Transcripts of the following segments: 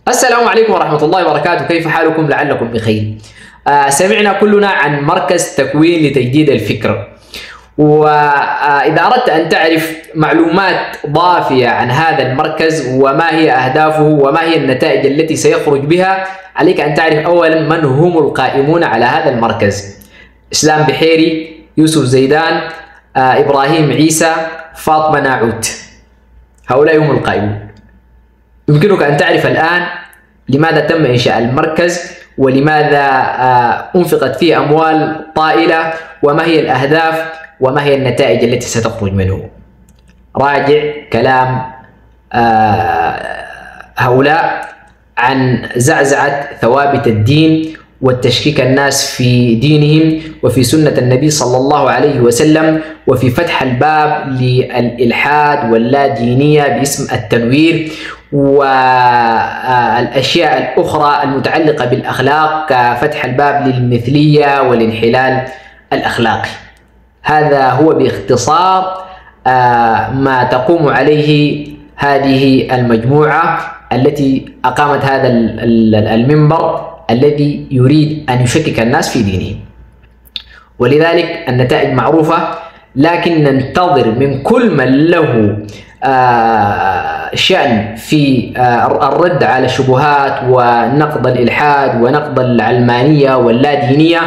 السلام عليكم ورحمة الله وبركاته، كيف حالكم؟ لعلكم بخير. سمعنا كلنا عن مركز تكوين لتجديد الفكر، وإذا أردت أن تعرف معلومات ضافية عن هذا المركز وما هي أهدافه وما هي النتائج التي سيخرج بها، عليك أن تعرف أولا من هم القائمون على هذا المركز: إسلام بحيري، يوسف زيدان، إبراهيم عيسى، فاطمة ناعوت. هؤلاء هم القائمون. يمكنك أن تعرف الآن لماذا تم إنشاء المركز، ولماذا أنفقت فيه أموال طائلة، وما هي الأهداف، وما هي النتائج التي ستخرج منه. راجع كلام هؤلاء عن زعزعة ثوابت الدين والتشكيك الناس في دينهم وفي سنة النبي صلى الله عليه وسلم، وفي فتح الباب للإلحاد واللا دينية باسم التنوير، والأشياء الأخرى المتعلقة بالأخلاق كفتح الباب للمثلية والانحلال الأخلاقي. هذا هو باختصار ما تقوم عليه هذه المجموعة التي أقامت هذا المنبر الذي يريد أن يشكك الناس في دينهم. ولذلك النتائج معروفة، لكن ننتظر من كل من له شأن في الرد على الشبهات ونقض الإلحاد ونقض العلمانية واللادينية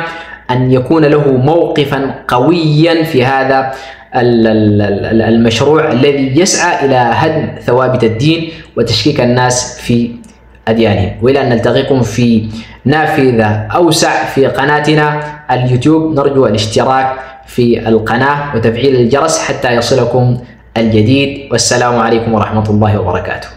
أن يكون له موقفا قويا في هذا المشروع الذي يسعى إلى هدم ثوابت الدين وتشكيك الناس في أديانهم. وإلى أن نلتقيكم في نافذة أوسع في قناتنا اليوتيوب، نرجو الاشتراك في القناة وتفعيل الجرس حتى يصلكم الجديد. والسلام عليكم ورحمة الله وبركاته.